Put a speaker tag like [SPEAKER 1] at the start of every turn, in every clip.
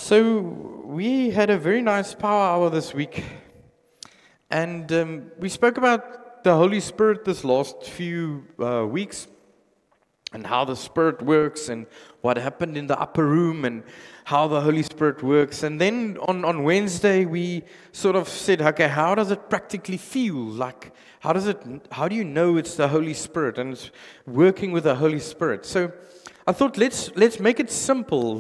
[SPEAKER 1] So we had a very nice power hour this week, and we spoke about the Holy Spirit this last few weeks, and how the Spirit works, and what happened in the upper room, and how the Holy Spirit works. And then on Wednesday, we sort of said, okay, how does it practically feel? Like, how do you know it's the Holy Spirit, and it's working with the Holy Spirit? So I thought, let's make it simple.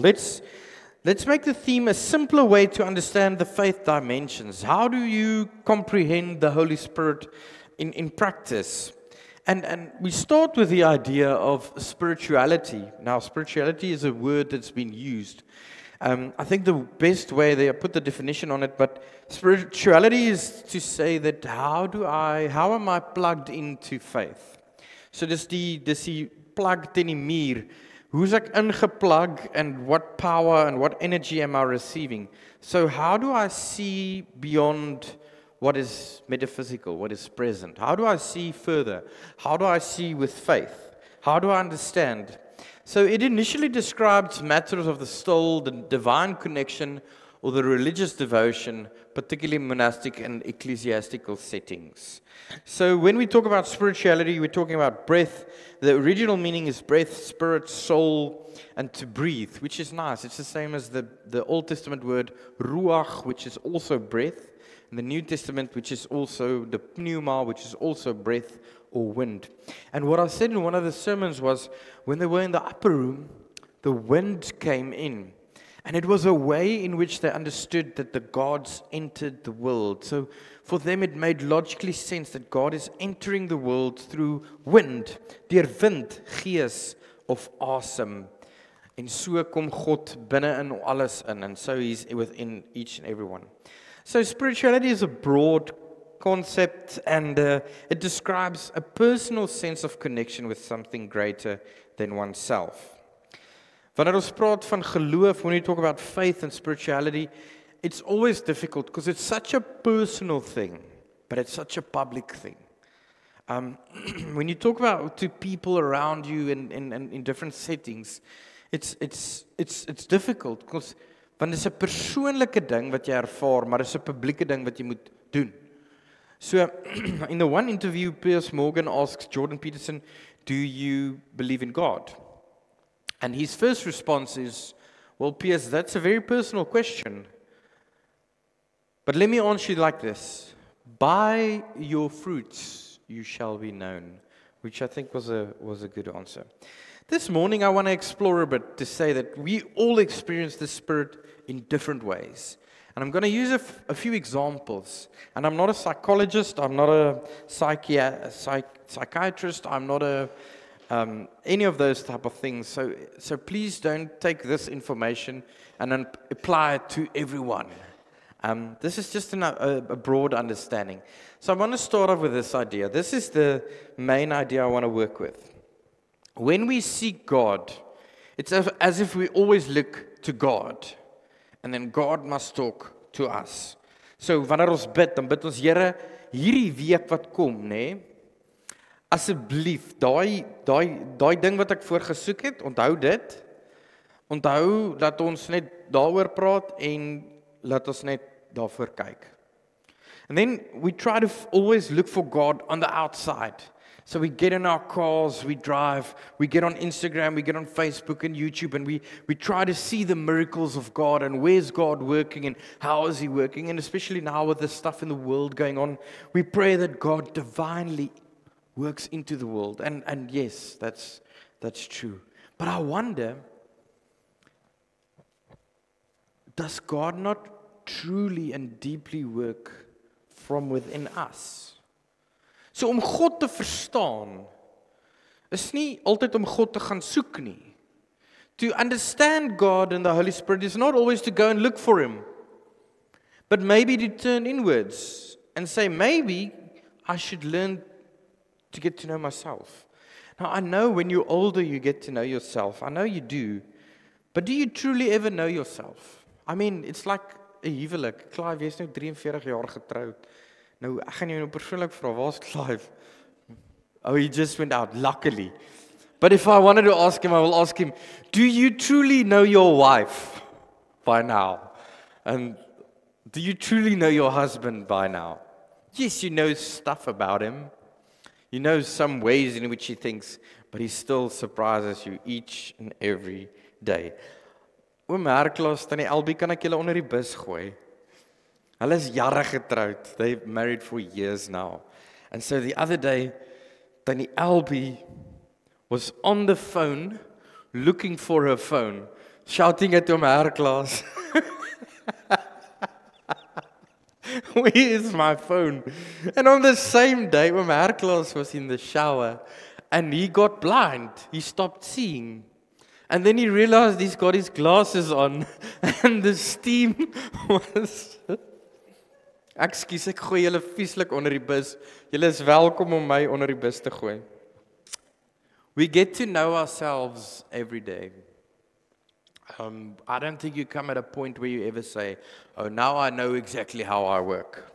[SPEAKER 1] Let's make the theme a simpler way to understand the faith dimensions. How do you comprehend the Holy Spirit in practice? And we start with the idea of spirituality. Now, spirituality is a word that's been used. I think the best way, I put the definition on it, but spirituality is to say that how am I plugged into faith? So dis die plug teen die muur. Who's ek ingeplug, and what power and what energy am I receiving? So how do I see beyond what is metaphysical, what is present? How do I see further? How do I see with faith? How do I understand? So it initially describes matters of the soul, the divine connection, or the religious devotion, particularly monastic and ecclesiastical settings. So when we talk about spirituality, we're talking about breath. The original meaning is breath, spirit, soul, and to breathe, which is nice. It's the same as the Old Testament word ruach, which is also breath, and the New Testament, which is also the pneuma, which is also breath or wind. And what I said in one of the sermons was, when they were in the upper room, the wind came in. And it was a way in which they understood that the gods entered the world. So for them it made logically sense that God is entering the world through wind, deur wind, gees of asem. En so kom God binne in alles in, and so he's within each and every one. So spirituality is a broad concept, and it describes a personal sense of connection with something greater than oneself. Wanneer ons praat van geloof, when we talk about faith and spirituality, it's always difficult because it's such a personal thing, but it's such a public thing. When you talk about to people around you in different settings, it's difficult because want dit is 'n persoonlike ding wat jy ervaar, maar dit is 'n publieke ding wat jy moet doen. So in the one interview, Piers Morgan asks Jordan Peterson, "Do you believe in God?" And his first response is, well, Piers, that's a very personal question. But let me answer you like this. By your fruits you shall be known, which I think was a good answer. This morning I want to explore a bit to say that we all experience the Spirit in different ways. And I'm going to use a few examples. And I'm not a psychologist, I'm not a psychiatrist, I'm not any of those type of things. So please don't take this information and then apply it to everyone. This is just a broad understanding. So I want to start off with this idea. This is the main idea I want to work with. When we seek God, it's as if we always look to God, and then God must talk to us. So wanneer ons bid, dan bid ons, Here, hierdie week wat kom, nê? Asseblief, daai ding wat ek voor gesoek het, onthou dit. Onthou dat ons net daaroor praat en laat ons net daarvoor kyk. And then we try to always look for God on the outside. So we get in our cars, we drive, we get on Instagram, we get on Facebook and YouTube, and we try to see the miracles of God, and where's God working and how is He working, and especially now with the stuff in the world going on, we pray that God divinely works into the world, and yes, that's true. But I wonder, does God not truly and deeply work from within us? So om God te verstaan, is nie altyd om God te gaan soek nie. To understand God and the Holy Spirit is not always to go and look for Him, but maybe to turn inwards and say, maybe I should learn to get to know myself. Now, I know when you're older, you get to know yourself. I know you do. But do you truly ever know yourself? I mean, it's like 'n huwelik. Clive, jy's nou 43 jaar getroud. Nou, ek gaan jou nou persoonlik vra, waar's Clive? Oh, he just went out, luckily. But if I wanted to ask him, I will ask him, do you truly know your wife? by now? And do you truly know your husband by now? Yes, you know stuff about him. You know some ways in which he thinks, but he still surprises you each and every day. Oom Herklaas, tannie Albie, kan ek julle onder die bus gooi? Hulle is jare getroud. They've married for years now. And so the other day, tannie Albie was on the phone, looking for her phone, shouting at Oom Herklaas, where is my phone? And on the same day, Oom Herklaas was in the shower, and he got blind. He stopped seeing. And then he realized he's got his glasses on, and the steam was... Ekskuus, ek gooi julle vieslik onder die bus. Julle is welkom om my onder die bus te gooi. We get to know ourselves every day. I don't think you come at a point where you ever say, oh, now I know exactly how I work.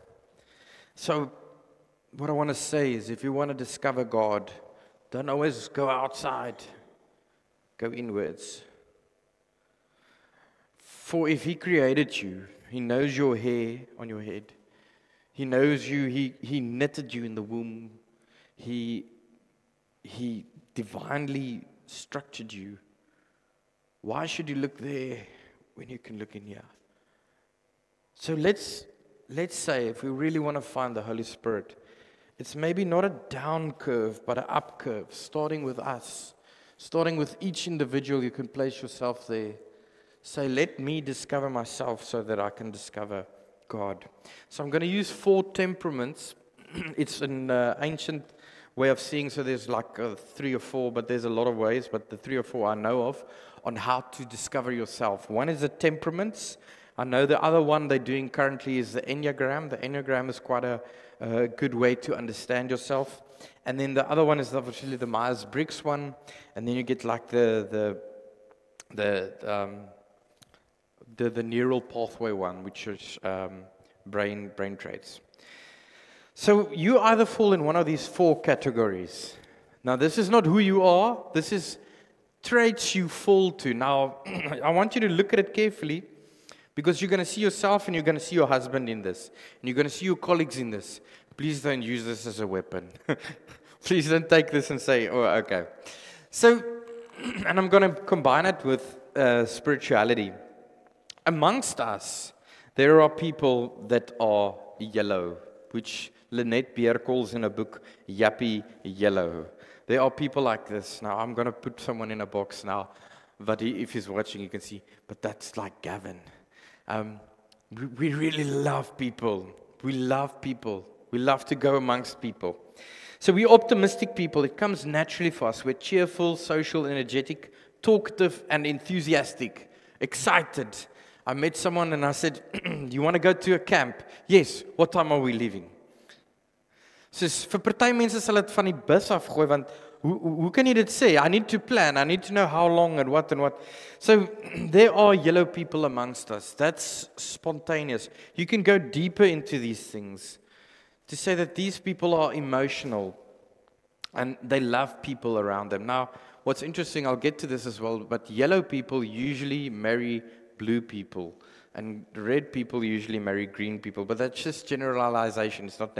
[SPEAKER 1] So, what I want to say is, if you want to discover God, don't always go outside. Go inwards. For if He created you, He knows your hair on your head. He knows you. He knitted you in the womb. He divinely structured you. Why should you look there when you can look in here? So let's say if we really want to find the Holy Spirit, it's maybe not a down curve, but an up curve, starting with us, starting with each individual. You can place yourself there. Say, let me discover myself so that I can discover God. So I'm going to use 4 temperaments. It's an ancient way of seeing, so there's like 3 or 4, but there's a lot of ways, but the 3 or 4 I know of on how to discover yourself. One is the temperaments. I know the other one they're doing currently is the Enneagram. The Enneagram is quite a good way to understand yourself. And then the other one is obviously the Myers-Briggs one, and then you get like the neural pathway one, which is brain traits. So you either fall in one of these 4 categories. Now, this is not who you are. This is traits you fall to. Now, I want you to look at it carefully, because you're going to see yourself and you're going to see your husband in this. And you're going to see your colleagues in this. Please don't use this as a weapon. Please don't take this and say, oh, okay. So, and I'm going to combine it with spirituality. Amongst us, there are people that are yellow, which Lynette Beer calls in a book, yuppie yellow. There are people like this. Now, I'm going to put someone in a box now, but if he's watching, you can see, but that's like Gavin. We really love people. We love people. We love to go amongst people. So we're optimistic people. It comes naturally for us. We're cheerful, social, energetic, talkative, and enthusiastic, excited. I met someone and I said, do you want to go to a camp? Yes. What time are we leaving? Soos vir party mense sal dit van die bus afgooi, want hoe kan jy dit sê? I need to plan. I need to know how long and what and what. So there are yellow people amongst us. That's spontaneous. You can go deeper into these things to say that these people are emotional and they love people around them. Now, what's interesting, I'll get to this as well, but yellow people usually marry blue people, and red people usually marry green people, but that's just generalization. It's not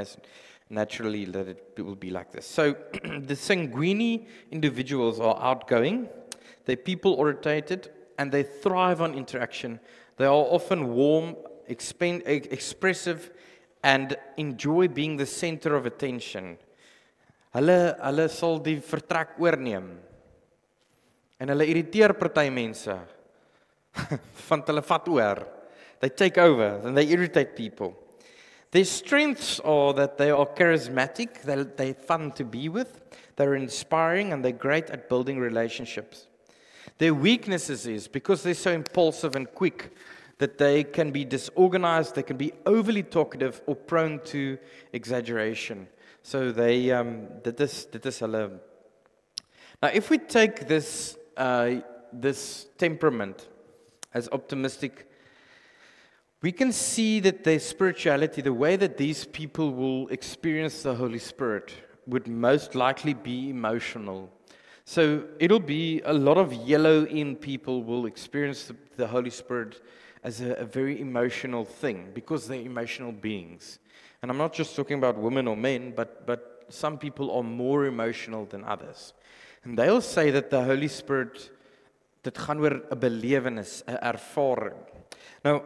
[SPEAKER 1] naturally that it will be like this. So the sanguine individuals are outgoing, they're people-oriented, and they thrive on interaction. They are often warm, expressive, and enjoy being the center of attention. Hulle sal die vertrek oorneem. En hulle irriteer party mense. Want hulle vat oor. They take over and they irritate people. Their strengths are that they are charismatic, they're fun to be with, they're inspiring, and they're great at building relationships. Their weaknesses is, because they're so impulsive and quick, that they can be disorganized, they can be overly talkative, or prone to exaggeration. So they, dit is hulle. Now, if we take this temperament as optimistic, we can see that their spirituality, the way that these people will experience the Holy Spirit, would most likely be emotional. So it'll be a lot of yellow in people will experience the Holy Spirit as a very emotional thing because they're emotional beings. And I'm not just talking about women or men, but some people are more emotional than others. And they'll say that the Holy Spirit, dit gaan oor 'n belewenis, 'n ervaring. Now,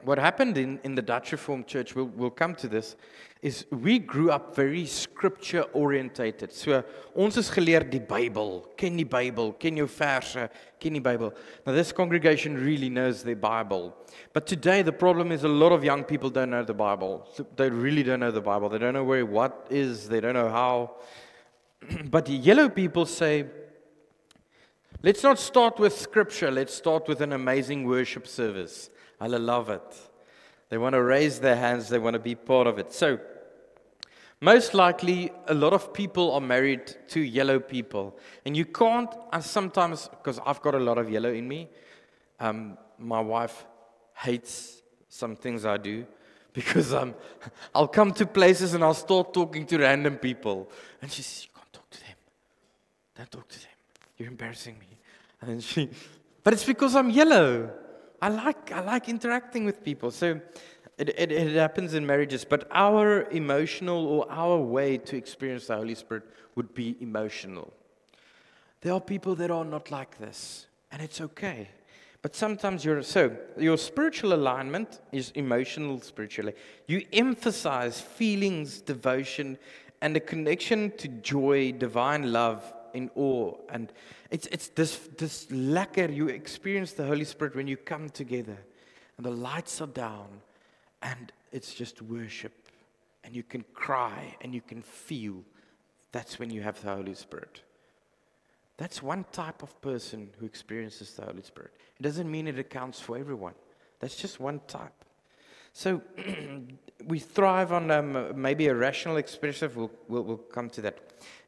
[SPEAKER 1] what happened in the Dutch Reformed Church, we'll come to this, is we grew up very scripture orientated. So ons is geleer die Bybel, ken jou verse, ken die Bybel. Now this congregation really knows their Bible. But today the problem is a lot of young people don't know the Bible. So they really don't know the Bible. They don't know where what is, they don't know how. But the yellow people say, let's not start with scripture, let's start with an amazing worship service. I love it. They want to raise their hands. They want to be part of it. So, most likely, a lot of people are married to yellow people. And you can't, and sometimes, because I've got a lot of yellow in me, my wife hates some things I do. Because I'll come to places and I'll start talking to random people. And she says, you can't talk to them. Don't talk to them. You're embarrassing me. And then but it's because I'm yellow. I like interacting with people. So it happens in marriages. But our emotional or our way to experience the Holy Spirit would be emotional. There are people that are not like this. And it's okay. But sometimes your spiritual alignment is emotional spiritually. You emphasize feelings, devotion, and a connection to joy, divine love, in awe. And it's this lekker, you experience the Holy Spirit when you come together and the lights are down and it's just worship and you can cry and you can feel. That's when you have the Holy Spirit. That's one type of person who experiences the Holy Spirit. It doesn't mean it accounts for everyone. That's just one type. So we thrive on maybe a rational expressive. We'll come to that.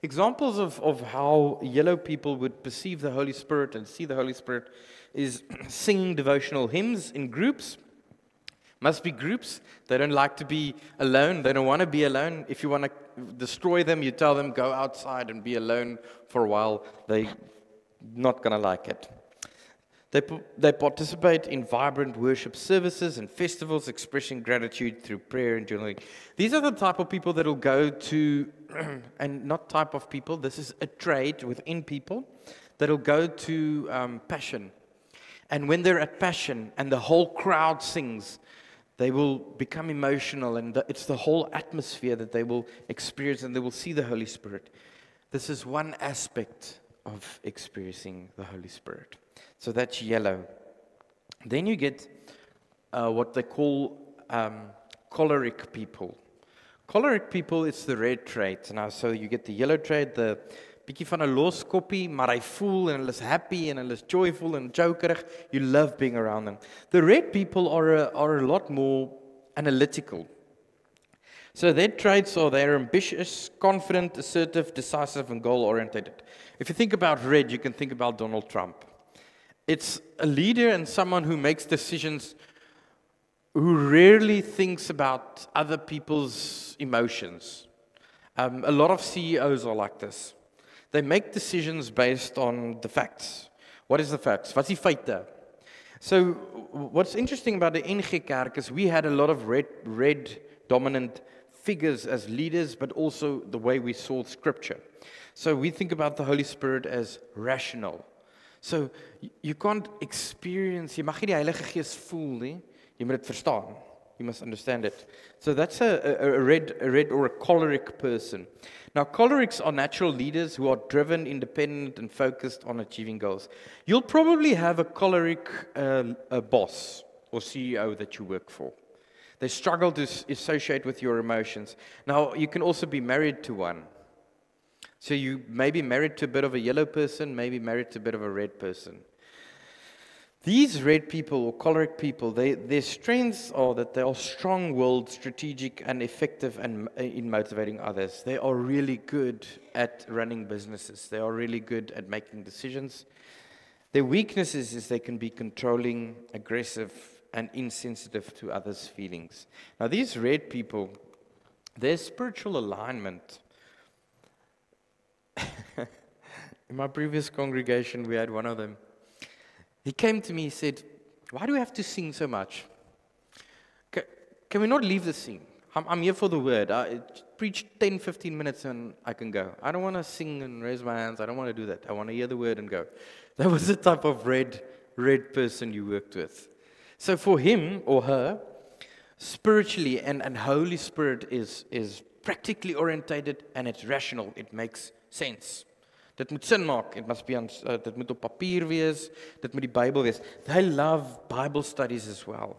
[SPEAKER 1] Examples of how yellow people would perceive the Holy Spirit and see the Holy Spirit is singing devotional hymns in groups. Must be groups. They don't like to be alone. They don't want to be alone. If you want to destroy them, you tell them, go outside and be alone for a while. They're not going to like it. They participate in vibrant worship services and festivals, expressing gratitude through prayer and journaling. These are the type of people that will go to, and not type of people, this is a trait within people, that will go to Passion. And when they're at Passion and the whole crowd sings, they will become emotional, and it's the whole atmosphere that they will experience, and they will see the Holy Spirit. This is one aspect of experiencing the Holy Spirit. So that's yellow. Then you get what they call choleric people. Choleric people, it's the red trait. Now, so you get the yellow trait, the bietjie van 'n los koppie, maar hy voel en hulle is happy and hulle is joyful and jokerig. You love being around them. The red people are a lot more analytical. So their traits are they're ambitious, confident, assertive, decisive, and goal-oriented. If you think about red, you can think about Donald Trump. It's a leader and someone who makes decisions, who rarely thinks about other people's emotions. A lot of CEOs are like this. They make decisions based on the facts. What is the facts? Wat is die feite? So what's interesting about the NG Kerk is we had a lot of red dominant figures as leaders, but also the way we saw Scripture. So we think about the Holy Spirit as rational. So you can't experience, jy mag nie die Heilige Gees voel nie, jy moet dit verstaan. You must understand it. So that's a red or a choleric person. Now, cholerics are natural leaders who are driven, independent, and focused on achieving goals. You'll probably have a choleric boss or CEO that you work for. They struggle to associate with your emotions. Now, you can also be married to one. So you may be married to a bit of a yellow person, maybe married to a bit of a red person. These red people or choleric people, their strengths are that they are strong-willed, strategic, and effective in motivating others. They are really good at running businesses. They are really good at making decisions. Their weaknesses is they can be controlling, aggressive, and insensitive to others' feelings. Now, these red people, their spiritual alignment. In my previous congregation, we had one of them. He came to me, he said, Why do we have to sing so much? Can we not leave the sing? I'm here for the word. I preach 10, 15 minutes and I can go. I don't want to sing and raise my hands. I don't want to do that. I want to hear the word and go. That was the type of red person you worked with. So for him or her, spiritually and Holy Spirit is practically orientated and it's rational. It makes sense. Dit moet sin maak. It must be dit moet op papier wees. Dit moet die Bybel wees. They love Bible studies as well.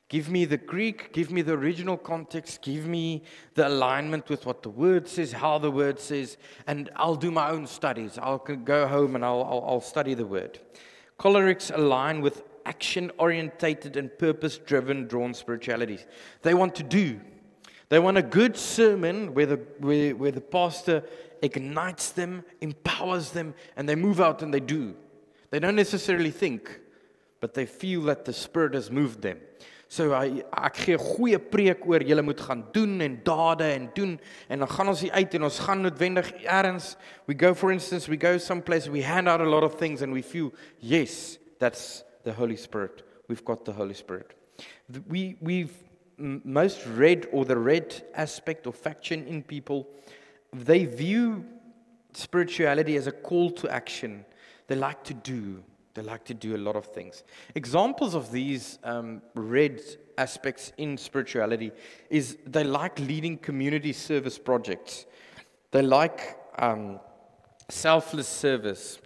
[SPEAKER 1] Give me the Greek, give me the original context, give me the alignment with what the word says, how the word says, and I'll do my own studies. I'll go home and I'll study the word. Cholerics align with action-orientated and purpose-driven, drawn spirituality. They want to do. They want a good sermon where the pastor ignites them, empowers them, and they move out and they do. They don't necessarily think, but they feel that the Spirit has moved them. So ek gee 'n goeie preek oor julle moet gaan doen en dade en doen en dan gaan ons hier uit en ons gaan noodwendig eers we go someplace, we hand out a lot of things and we feel yes, that's the Holy Spirit. We've got the Holy Spirit. We've most red or the red aspect or faction in people, they view spirituality as a call to action. They like to do. They like to do a lot of things. Examples of these red aspects in spirituality is they like leading community service projects. They like selfless service.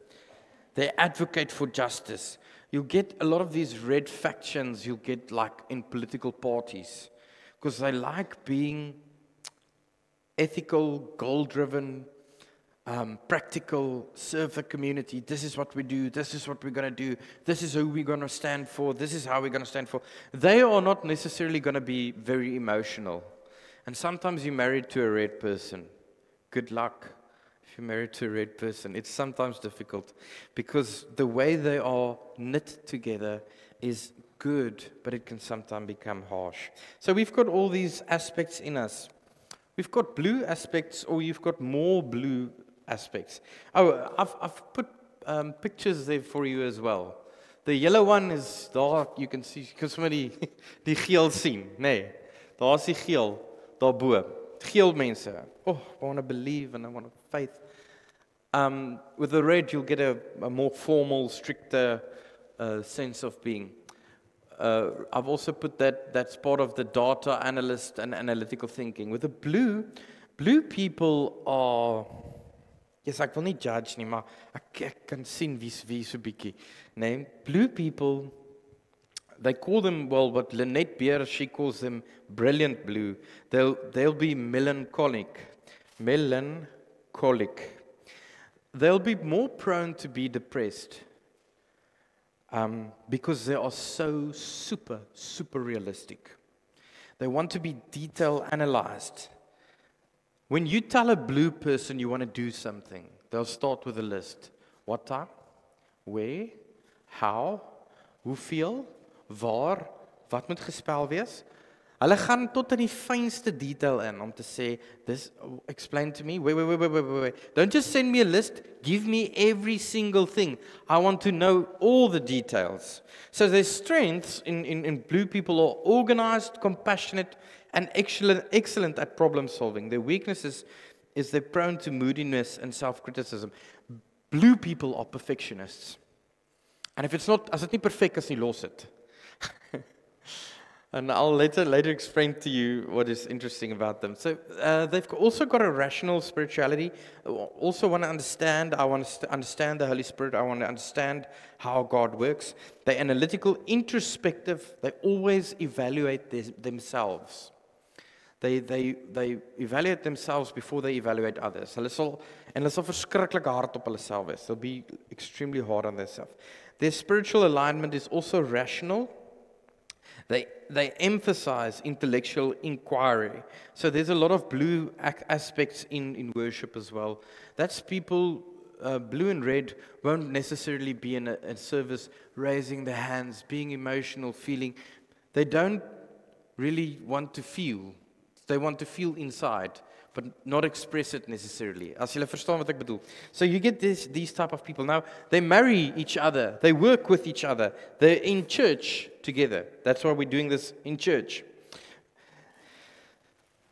[SPEAKER 1] They advocate for justice. You'll get a lot of these red factions you'll get like in political parties because they like being ethical, goal-driven, practical, serve the community. This is what we do. This is what we're going to do. This is who we're going to stand for. This is how we're going to stand for. They are not necessarily going to be very emotional. And sometimes you're married to a red person. Good luck if you're married to a red person. It's sometimes difficult because the way they are knit together is good, but it can sometimes become harsh. So we've got all these aspects in us. We've got blue aspects, or you've got more blue aspects. Oh, I've put pictures there for you as well. The yellow one is daar, you can see, because somebody die geel sien, nee. Daar's die geel, daarbo. Geel mense. Oh, I want to believe and I want to faith. With the red, you'll get a more formal, stricter sense of being. I've also put that's part of the data analyst and analytical thinking. With the blue people are, yes, ek wil nie judge nie, maar ek kan sien wie's so bietjie. Nee, blue people, they call them, well, what Lynette Beer, she calls them brilliant blue. They'll be melancholic. They'll be more prone to be depressed. Because they are so super realistic. They want to be detail analyzed. When you tell a blue person you want to do something, they'll start with a list. What time? Where? How? Hoeveel? Waar? Wat moet gespel wees? Hulle gaan tot in die fynste detail in om te sê, this, explain to me, wait. Don't just send me a list, give me every single thing. I want to know all the details. So their strengths in blue people are organized, compassionate, and excellent at problem solving. Their weaknesses is they're prone to moodiness and self-criticism. Blue people are perfectionists. And if it's not, as dit nie perfek is nie, los dit. And I'll later explain to you what is interesting about them. So they've also got a rational spirituality. Also want to understand. I want to understand the Holy Spirit. I want to understand how God works. They're analytical, introspective. They always evaluate themselves. They evaluate themselves before they evaluate others. Hulle sal verskriklik hard op hulle self wees. They'll be extremely hard on themselves. Their spiritual alignment is also rational. They emphasize intellectual inquiry. So there's a lot of blue aspects in worship as well. That's people, blue and red, won't necessarily be in a service raising their hands, being emotional, feeling. They don't really want to feel. They want to feel inside. but not express it necessarily. As julle verstaan wat ek bedoel. So you get these type of people. Now, they marry each other. They work with each other. They're in church together. That's why we're doing this in church.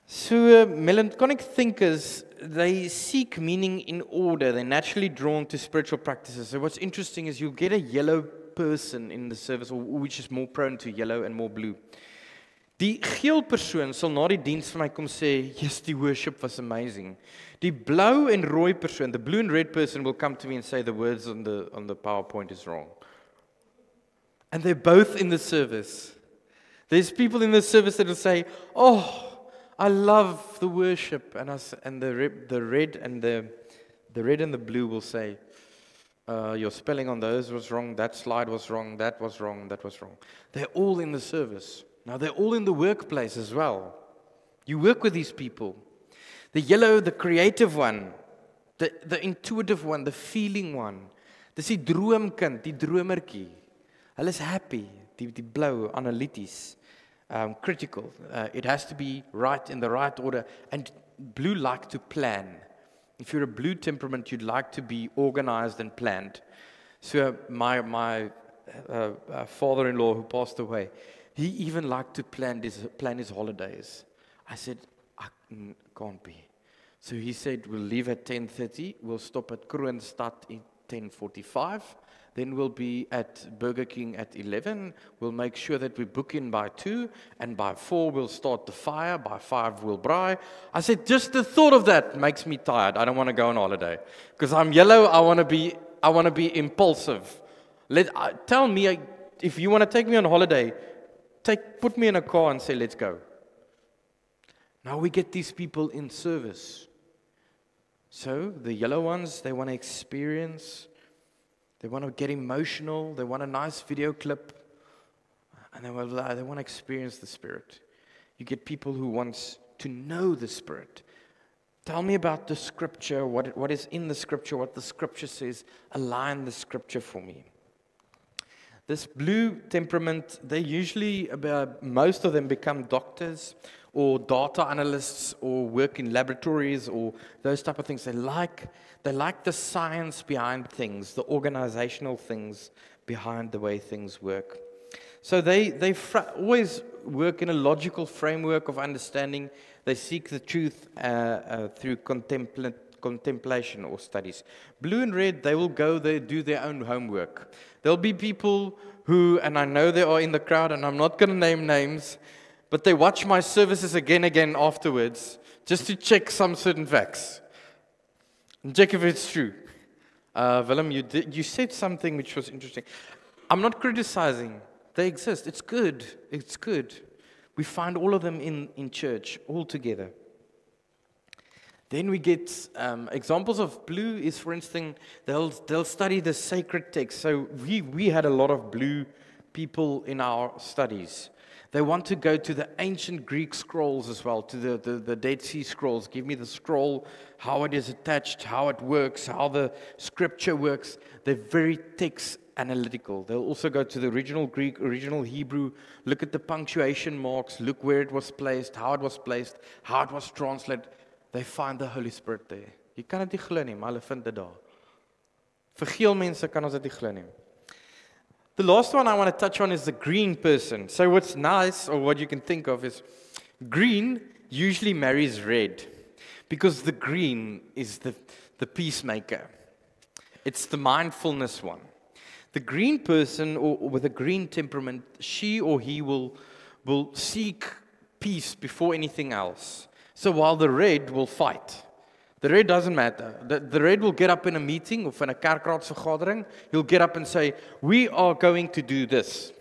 [SPEAKER 1] So melancholic thinkers, they seek meaning in order. They're naturally drawn to spiritual practices. So what's interesting is you get a yellow person in the service, or which is more prone to yellow and more blue. Die geel persoon sal na die diens vir my kom sê, yes, die worship was amazing. Die blou en rooi persoon, the blue and red person will come to me and say the words on the PowerPoint is wrong. And they're both in the service. There's people in the service that will say, oh, I love the worship, and the red and the blue will say, your spelling on those was wrong, that slide was wrong, that was wrong, that was wrong. They're all in the service. Now they're all in the workplace as well. You work with these people. The yellow, the creative one, the intuitive one, the feeling one. Dis die droomkind, die dromertjie. Hulle is happy, die blou, analyties. Critical. It has to be right in the right order. And blue like to plan. If you're a blue temperament, you'd like to be organized and planned. So my father-in-law who passed away, he even liked to plan his holidays. I said, I can't be. So he said, we'll leave at 10:30. We'll stop at Kroonstad at 10:45. Then we'll be at Burger King at 11. We'll make sure that we book in by 2. And by 4, we'll start the fire. By 5, we'll braai. I said, just the thought of that makes me tired. I don't want to go on holiday. Because I'm yellow, I want to be impulsive. Tell me, if you want to take me on holiday, put me in a car and say, let's go. Now we get these people in service. So the yellow ones, they want to experience. They want to get emotional. They want a nice video clip. And they want to experience the Spirit. You get people who want to know the Spirit. Tell me about the Scripture, what is in the Scripture, what the Scripture says. Align the Scripture for me. This blue temperament, they usually, most of them become doctors or data analysts or work in laboratories or those type of things. They like the science behind things, the organizational things behind the way things work. So they always work in a logical framework of understanding. They seek the truth through contemplation or studies. Blue and red, they will go there, do their own homework. There'll be people who, and I know they are in the crowd, and I'm not going to name names, but they watch my services again afterwards, just to check some certain facts. And check if it's true. Willem, you said something which was interesting. I'm not criticizing. They exist. It's good. It's good. We find all of them in church, all together. Then we get examples of blue is, for instance, they'll study the sacred text. So we had a lot of blue people in our studies. They want to go to the ancient Greek scrolls as well, to the Dead Sea Scrolls. Give me the scroll, how it is attached, how it works, how the scripture works. They're very text analytical. They'll also go to the original Greek, original Hebrew, look at the punctuation marks, look where it was placed, how it was translated. They find the Holy Spirit there. Jy kan dit nie glo nie, maar hulle vind dit daar. Vir geel mense kan ons dit nie glo nie. The last one I want to touch on is the green person. So what's nice, or what you can think of, is green usually marries red. Because the green is the peacemaker. It's the mindfulness one. The green person, or with a green temperament, she or he will seek peace before anything else. So while the red will fight, the red doesn't matter. The red will get up in a meeting of in a kerkraadsvergadering. He'll get up and say, we are going to do this.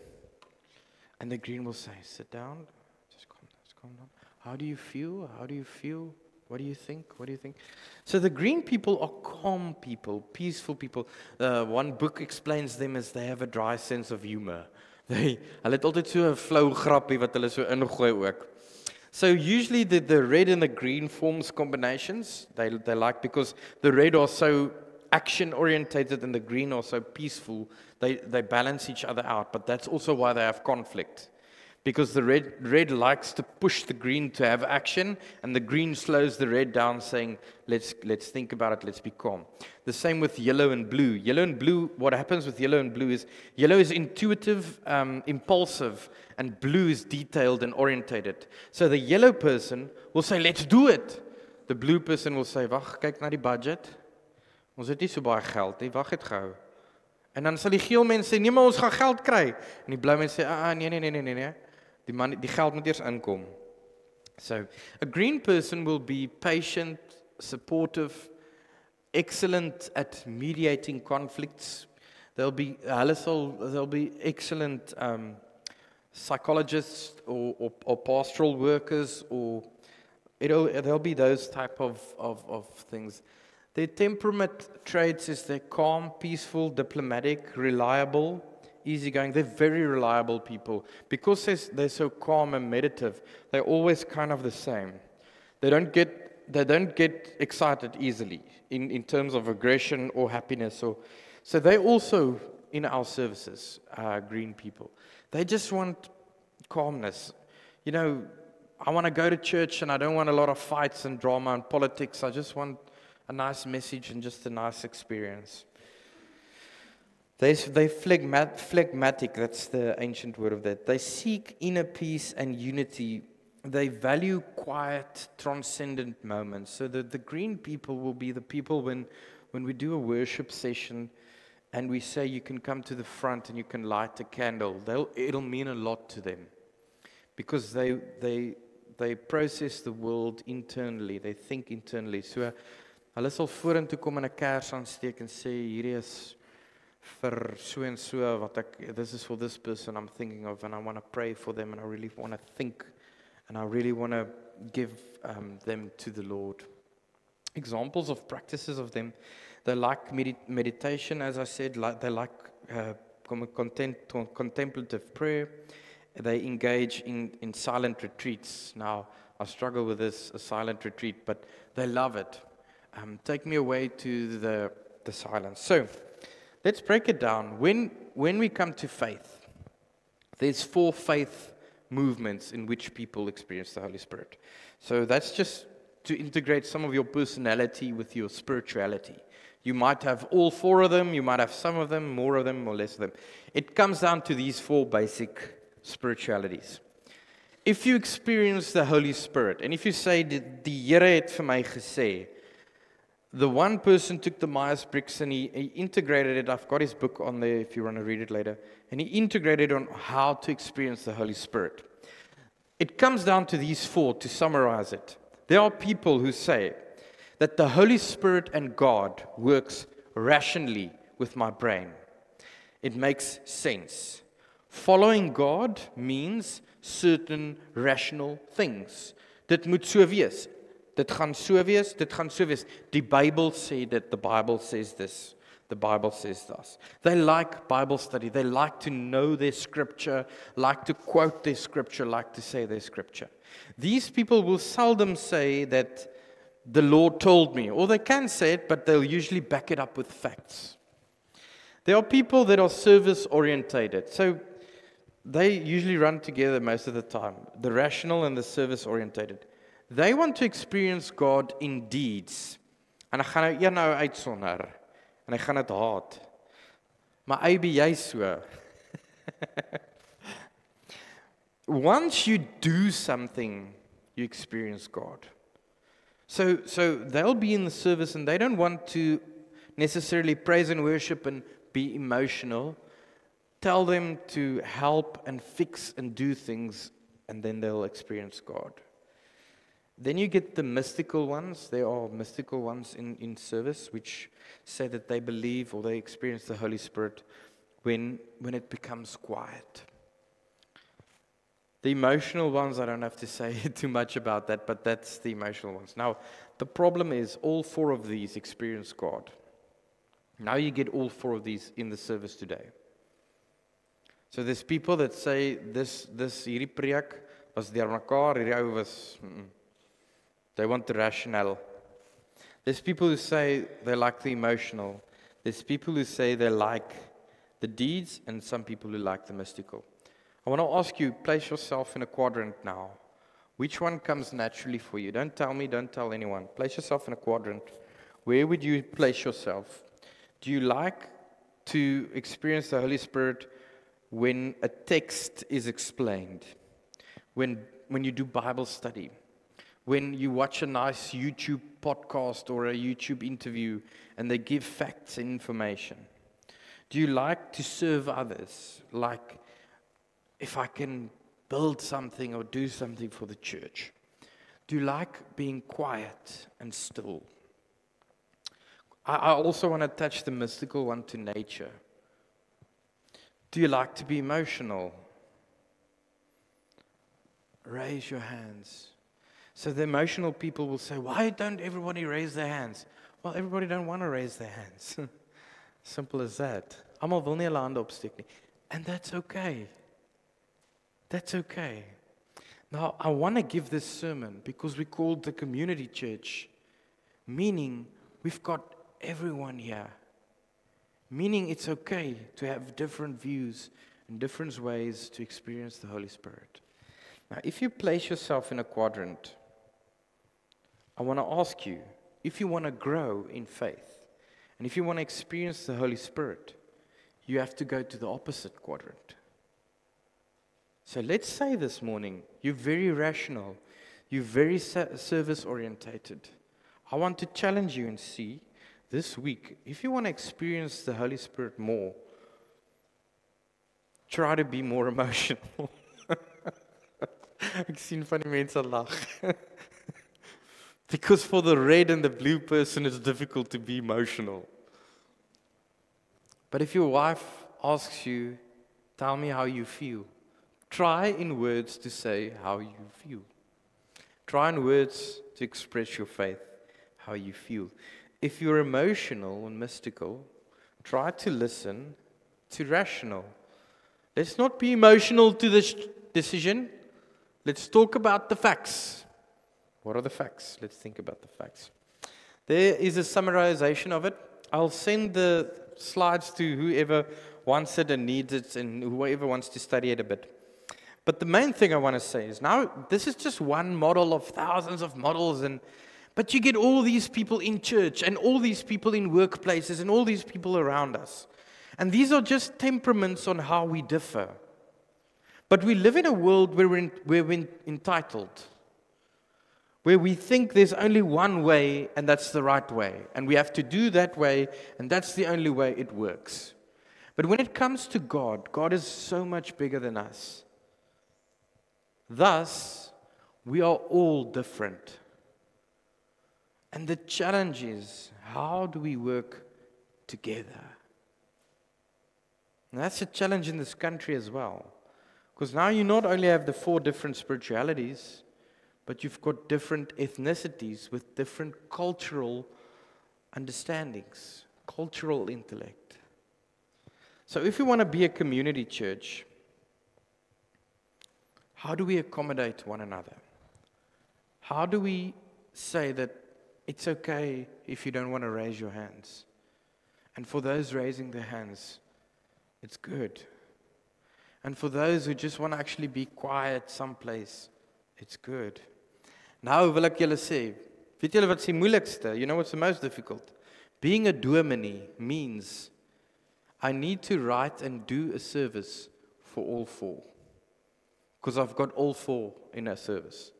[SPEAKER 1] And the green will say, sit down, just calm down. How do you feel? How do you feel? What do you think? What do you think? So the green people are calm people, peaceful people. One book explains them as they have a dry sense of humor. Hulle het altyd so 'n flou grappie wat hulle so ingooi ook. So usually the red and the green forms combinations. They like, because the red are so action orientated and the green are so peaceful. They balance each other out, but that's also why they have conflict. Because the red likes to push the green to have action, and the green slows the red down, saying, let's think about it, let's be calm. The same with yellow and blue. Yellow and blue, what happens with yellow and blue is, yellow is intuitive, impulsive, and blue is detailed and orientated. So the yellow person will say, let's do it. The blue person will say, wag, kyk na die budget. Ons het nie so baie geld nie, wag het gehou. En dan sal die geel mens sê, nee, maar ons gaan geld kry. En die blou mens sê, nee. Die geld moet eers inkom. So, a green person will be patient, supportive, excellent at mediating conflicts. They'll be excellent psychologists or pastoral workers, or there'll be those type of things. Their temperament traits is they're calm, peaceful, diplomatic, reliable, easygoing. They're very reliable people. Because they're so calm and meditative, they're always kind of the same. They don't get excited easily in terms of aggression or happiness. So they also, in our services, green people. They just want calmness. You know, I want to go to church and I don't want a lot of fights and drama and politics. I just want a nice message and just a nice experience. They're phlegmatic, that's the ancient word of that. They seek inner peace and unity. They value quiet, transcendent moments. So the green people will be the people when we do a worship session and we say you can come to the front and you can light a candle. It'll mean a lot to them. Because they process the world internally. They think internally. So hulle sal vorentoe kom en 'n kers aansteek en sê hierdie is vir so en so wat this is for this person I'm thinking of, and I want to pray for them, and I really want to think, and I really want to give them to the Lord. Examples of practices of them: they like meditation, as I said. They like contemplative prayer. They engage in silent retreats. Now I struggle with this, a silent retreat, but they love it. Take me away to the silence. So, let's break it down. When we come to faith, there's 4 faith movements in which people experience the Holy Spirit. So that's just to integrate some of your personality with your spirituality. You might have all 4 of them, you might have some of them, more of them, or less of them. It comes down to these 4 basic spiritualities. If you experience the Holy Spirit, and if you say, die Here het vir my gesê, the one person took the Myers-Briggs and he integrated it. I've got his book on there if you want to read it later. And he integrated on how to experience the Holy Spirit. It comes down to these 4 to summarize it. There are people who say that the Holy Spirit and God works rationally with my brain. It makes sense. Following God means certain rational things. Dit moet so wees. Dit gaan so wees, dit gaan so wees. Die Bible sê dit, the Bible says this, the Bible says thus. They like Bible study, they like to know their scripture, like to quote their scripture, like to say their scripture. These people will seldom say that the Lord told me, or they can say it, but they'll usually back it up with facts. There are people that are service orientated, so they usually run together most of the time, the rational and the service orientated. They want to experience God in deeds. En ek gaan nou een uitsonder. En ek gaan dit haat. Maar jy be jy so. Once you do something, you experience God. So they'll be in the service and they don't want to necessarily praise and worship and be emotional. Tell them to help and fix and do things, and then they'll experience God. Then you get the mystical ones. There are mystical ones in service which say that they believe or they experience the Holy Spirit when it becomes quiet. The emotional ones, I don't have to say too much about that, but that's the emotional ones. Now, the problem is all 4 of these experience God. Now you get all 4 of these in the service today. So there's people that say this hierdie preek was deur mekaar, hierdie ou was they want the rationale. There's people who say they like the emotional. There's people who say they like the deeds, and some people who like the mystical. I want to ask you, place yourself in a quadrant now. Which one comes naturally for you? Don't tell me, don't tell anyone. Place yourself in a quadrant. Where would you place yourself? Do you like to experience the Holy Spirit when a text is explained? When you do Bible study? When you watch a nice YouTube podcast or a YouTube interview and they give facts and information? Do you like to serve others? Like, if I can build something or do something for the church? Do you like being quiet and still? I also want to touch the mystical one to nature. Do you like to be emotional? Raise your hands. So the emotional people will say, why don't everybody raise their hands? Well, everybody don't want to raise their hands. Simple as that. Almal wil nie hulle hande opsteek nie. And that's okay. That's okay. Now, I want to give this sermon because we called the community church, meaning we've got everyone here. Meaning it's okay to have different views and different ways to experience the Holy Spirit. Now, if you place yourself in a quadrant, I want to ask you, if you want to grow in faith, and if you want to experience the Holy Spirit, you have to go to the opposite quadrant. So let's say this morning, you're very rational, you're very service-orientated. I want to challenge you and see this week, if you want to experience the Holy Spirit more, try to be more emotional. Ek sien van die mense lag. Because for the red and the blue person, it's difficult to be emotional. But if your wife asks you, tell me how you feel, try in words to say how you feel. Try in words to express your faith, how you feel. If you're emotional and mystical, try to listen to rational. Let's not be emotional to this decision. Let's talk about the facts. What are the facts? Let's think about the facts. There is a summarization of it. I'll send the slides to whoever wants it and needs it and whoever wants to study it a bit. But the main thing I want to say is now this is just one model of thousands of models, but you get all these people in church and all these people in workplaces and all these people around us. And these are just temperaments on how we differ. But we live in a world where we're entitled, where we think there's only one way and that's the right way. And we have to do that way and that's the only way it works. But when it comes to God, God is so much bigger than us. Thus, we are all different. And the challenge is, how do we work together? And that's a challenge in this country as well. Because now you not only have the 4 different spiritualities, but you've got different ethnicities with different cultural understandings, cultural intellect. So if we want to be a community church, how do we accommodate one another? How do we say that it's okay if you don't want to raise your hands? And for those raising their hands, it's good. And for those who just want to actually be quiet someplace, it's good. Nou wil ek julle sê, weet julle wat die moeilikste? You know what's the most difficult? Being a dominee means I need to write and do a service for all 4. Because I've got all 4 in a service.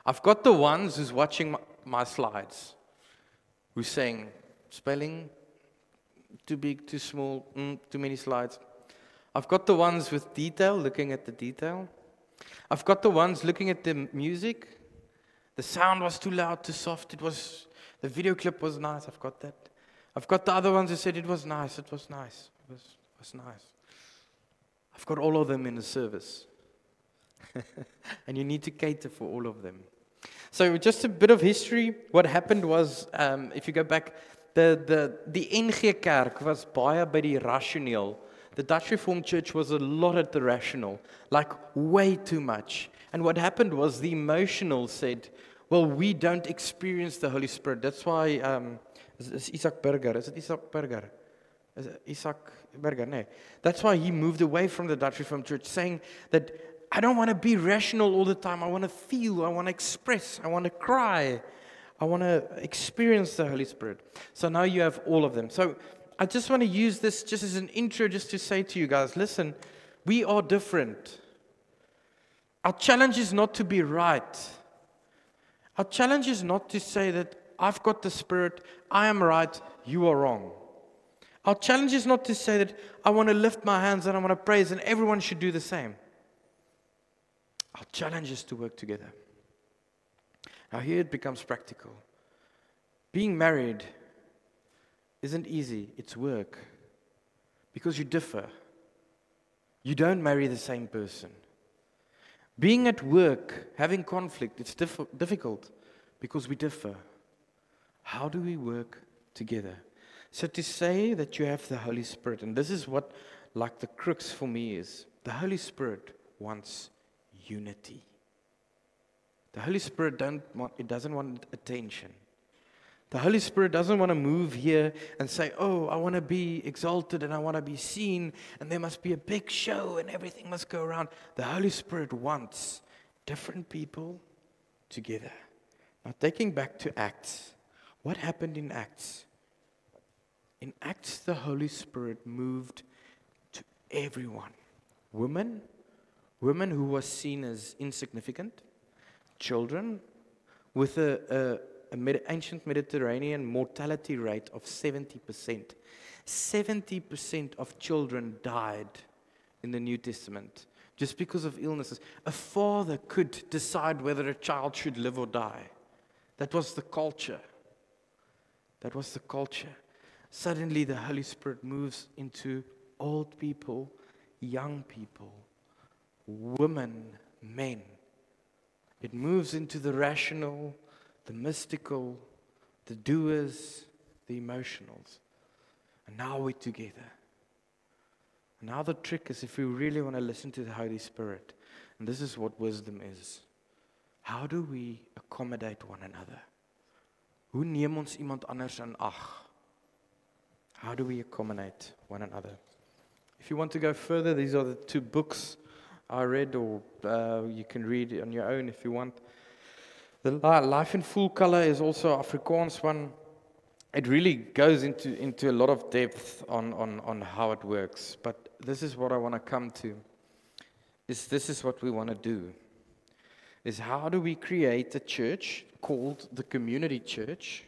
[SPEAKER 1] I've got the ones who's watching my slides, who's saying, spelling, too big, too small, too many slides. I've got the ones with detail, looking at the detail. I've got the ones looking at the music. The sound was too loud, too soft. The video clip was nice. I've got that. I've got the other ones who said it was nice. It was nice. It was nice. I've got all of them in the service. And you need to cater for all of them. So just a bit of history. What happened was, if you go back, the NG Kerk was baie by die rationeel. The Dutch Reformed Church was a lot at the rational, like way too much. And what happened was the emotional said, well, we don't experience the Holy Spirit. That's why, is Isaac Burger, is it Isaac Burger? Isaac Berger, no. That's why he moved away from the Dutch Reformed Church, saying that I don't want to be rational all the time. I want to feel, I want to express, I want to cry, I want to experience the Holy Spirit. So now you have all of them. So I just want to use this just as an intro, just to say to you guys, listen, we are different. Our challenge is not to be right. Our challenge is not to say that I've got the Spirit, I am right, you are wrong. Our challenge is not to say that I want to lift my hands and I want to praise and everyone should do the same. Our challenge is to work together. Now here it becomes practical. Being married isn't easy, it's work. Because you differ. You don't marry the same person. Being at work, having conflict, it's difficult because we differ. How do we work together? So to say that you have the Holy Spirit, and this is what like the crux for me is, the Holy Spirit wants unity. The Holy Spirit doesn't want attention. The Holy Spirit doesn't want to move here and say, oh, I want to be exalted and I want to be seen and there must be a big show and everything must go around. The Holy Spirit wants different people together. Now taking back to Acts, what happened in Acts? In Acts, the Holy Spirit moved to everyone. Women who were seen as insignificant, children with ancient Mediterranean mortality rate of 70%. 70% of children died in the New Testament just because of illnesses. A father could decide whether a child should live or die. That was the culture. That was the culture. Suddenly the Holy Spirit moves into old people, young people, women, men. It moves into the rational, the mystical, the doers, the emotionals. And now we're together. And now the trick is if we really want to listen to the Holy Spirit, and this is what wisdom is, how do we accommodate one another? Hoe neem ons iemand anders in ag? How do we accommodate one another? If you want to go further, these are the two books I read, or you can read on your own if you want. The Life in Full Color is also an Afrikaans one. It really goes into a lot of depth on how it works. But this is what I want to come to. This is what we want to do. Is how do we create a church called the Community Church,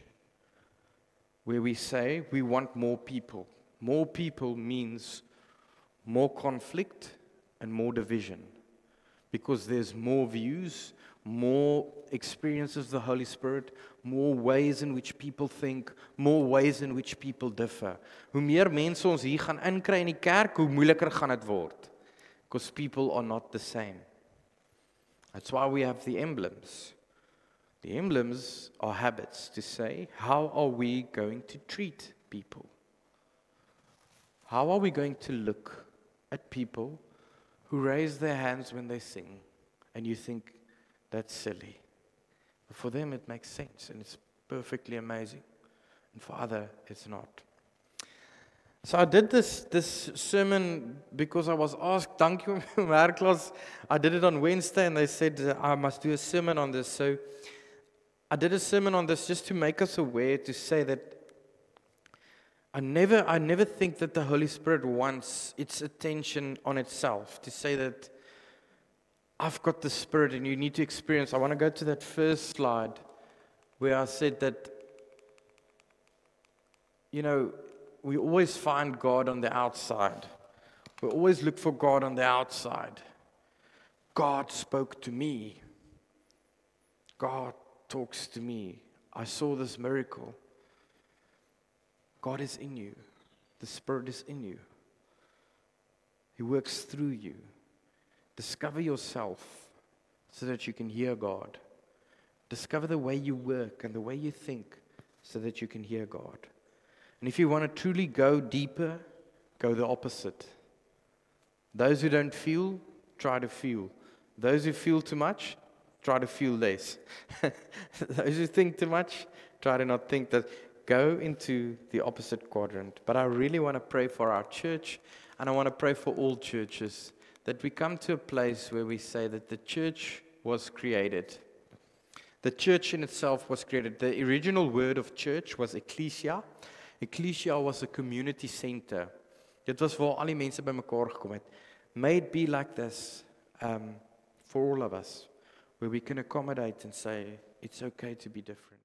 [SPEAKER 1] where we say we want more people. More people means more conflict and more division. Because there's more views, more experiences of the Holy Spirit, more ways in which people think, more ways in which people differ. Hoe meer mense ons hier gaan inkry in die kerk, hoe moeiliker gaan dit word. Because people are not the same. That's why we have the emblems. The emblems are habits to say, how are we going to treat people? How are we going to look at people who raise their hands when they sing, and you think that's silly? But for them it makes sense, and it's perfectly amazing. And for others, it's not. So I did this sermon because I was asked, thank you, Merklas. I did it on Wednesday, and they said I must do a sermon on this. So I did a sermon on this just to make us aware, to say that I never think that the Holy Spirit wants its attention on itself. To say that I've got the Spirit and you need to experience. I want to go to that first slide where I said that, you know, we always find God on the outside. We always look for God on the outside. God spoke to me. God talks to me. I saw this miracle. God is in you. The Spirit is in you. He works through you. Discover yourself so that you can hear God. Discover the way you work and the way you think so that you can hear God. And if you want to truly go deeper, go the opposite. Those who don't feel, try to feel. Those who feel too much, try to feel less. Those who think too much, try to not think that. go into the opposite quadrant. But I really want to pray for our church, and I want to pray for all churches, that we come to a place where we say that the church was created. The church in itself was created. The original word of church was ecclesia. Ecclesia was a community center. Dit was waar al die mense bymekaar gekom het. May it be like this for all of us, where we can accommodate and say, it's okay to be different.